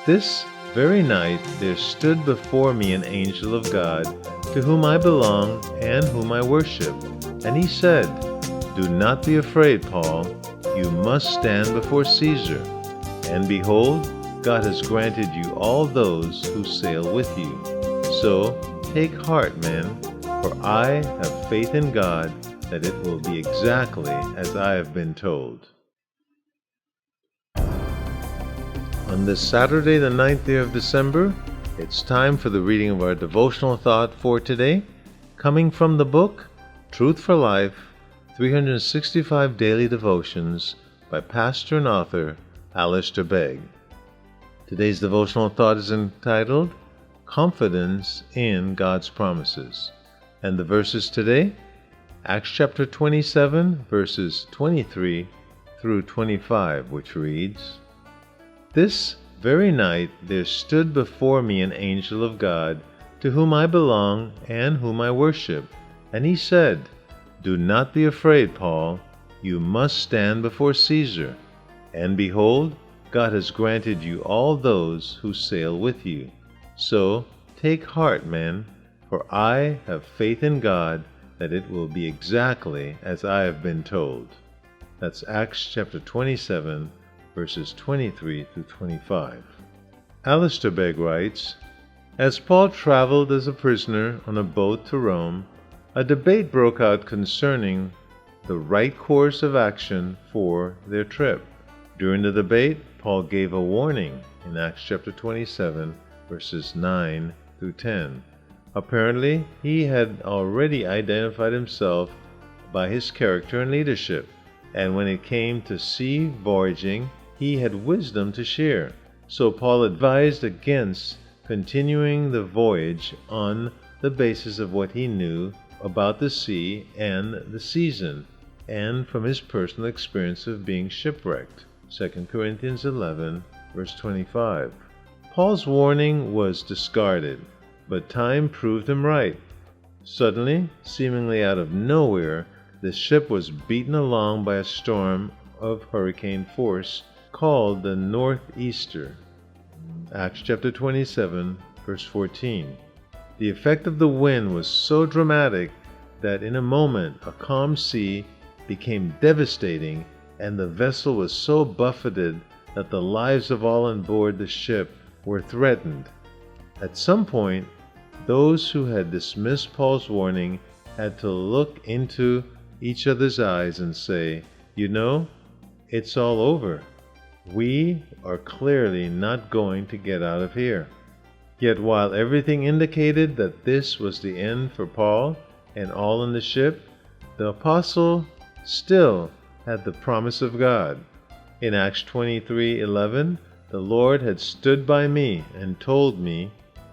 This very night there stood before me an angel of God, to whom I belong and whom I worship. And he said, "Do not be afraid, Paul. You must stand before Caesar. And behold, God has granted you all those who sail with you. So take heart, men, for I have faith in God that it will be exactly as I have been told." On this Saturday, the 9th day of December, it's time for the reading of our devotional thought for today, coming from the book Truth for Life, 365 Daily Devotions by pastor and author Alistair Begg. Today's devotional thought is entitled Confidence in God's Promises. And the verses today, Acts chapter 27, verses 23 through 25, which reads, "This very night there stood before me an angel of God, to whom I belong and whom I worship. And he said, 'Do not be afraid, Paul. You must stand before Caesar. And behold, God has granted you all those who sail with you. So take heart, men, for I have faith in God that it will be exactly as I have been told." That's Acts chapter 27, verses 23 through 25. Alistair Begg writes, "As Paul traveled as a prisoner on a boat to Rome, a debate broke out concerning the right course of action for their trip. During the debate, Paul gave a warning in Acts chapter 27, verses 9 through 10. Apparently, he had already identified himself by his character and leadership, and when it came to sea voyaging, he had wisdom to share. So Paul advised against continuing the voyage on the basis of what he knew about the sea and the season, and from his personal experience of being shipwrecked. 2 Corinthians 11, verse 25. Paul's warning was discarded, but time proved him right. Suddenly, seemingly out of nowhere, the ship was beaten along by a storm of hurricane force called the Northeaster. Acts chapter 27, verse 14. The effect of the wind was so dramatic that in a moment a calm sea became devastating, and the vessel was so buffeted that the lives of all on board the ship were threatened. At some point, those who had dismissed Paul's warning had to look into each other's eyes and say, "You know, it's all over. We are clearly not going to get out of here." Yet while everything indicated that this was the end for Paul and all in the ship, the apostle still had the promise of God. In Acts 23:11, the Lord had stood by me and told me,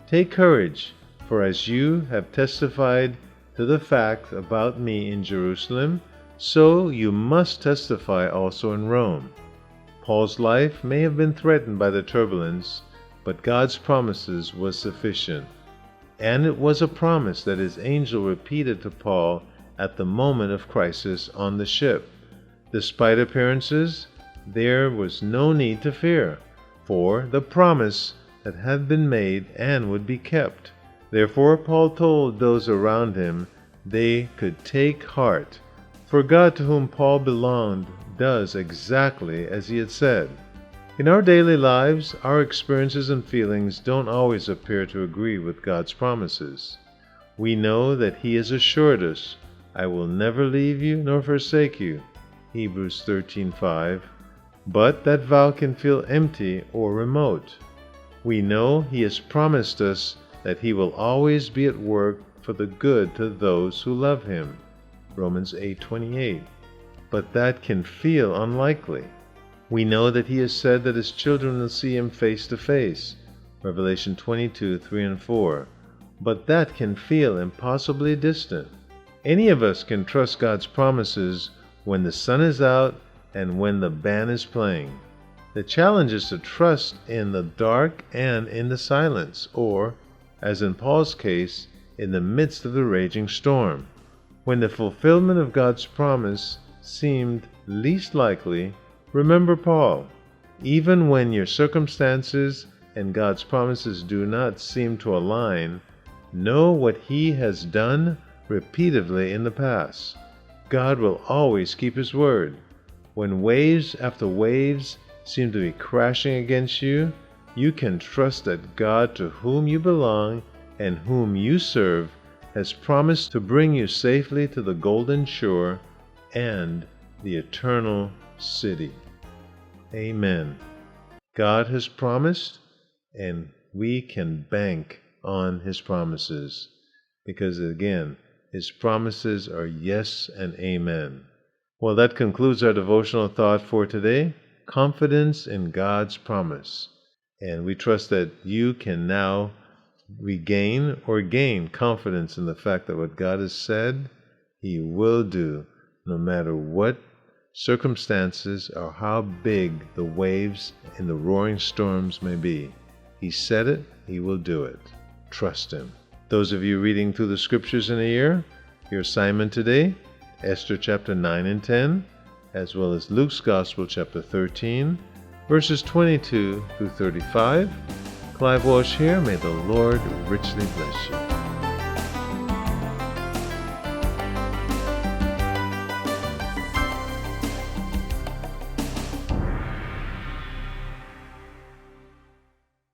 "Take courage, for as you have testified to the fact about me in Jerusalem, so you must testify also in Rome." Paul's life may have been threatened by the turbulence, but God's promises was sufficient. And it was a promise that his angel repeated to Paul at the moment of crisis on the ship. Despite appearances, there was no need to fear, for the promise that had been made and would be kept. Therefore Paul told those around him they could take heart, for God to whom Paul belonged does exactly as he had said. In our daily lives, our experiences and feelings don't always appear to agree with God's promises. We know that he has assured us, "I will never leave you nor forsake you," Hebrews 13:5, but that vow can feel empty or remote. We know he has promised us that he will always be at work for the good to those who love him, Romans 8:28, but that can feel unlikely. We know that he has said that his children will see him face to face, Revelation 22:3 and 4, but that can feel impossibly distant. Any of us can trust God's promises when the sun is out and when the band is playing. The challenge is to trust in the dark and in the silence, or, as in Paul's case, in the midst of the raging storm. When the fulfillment of God's promise seemed least likely, remember Paul. Even when your circumstances and God's promises do not seem to align, know what He has done repeatedly in the past. God will always keep His word. When waves after waves seem to be crashing against you, you can trust that God, to whom you belong and whom you serve, has promised to bring you safely to the golden shore and the eternal city. Amen. God has promised, and we can bank on His promises, because again, His promises are yes and amen. Well, that concludes our devotional thought for today, confidence in God's promise. And we trust that you can now regain or gain confidence in the fact that what God has said, He will do, no matter what circumstances or how big the waves and the roaring storms may be. He said it, He will do it. Trust Him. Those of you reading through the scriptures in a year, your assignment today, Esther chapter 9 and 10, as well as Luke's Gospel chapter 13, verses 22 through 35. Clive Walsh here. May the Lord richly bless you.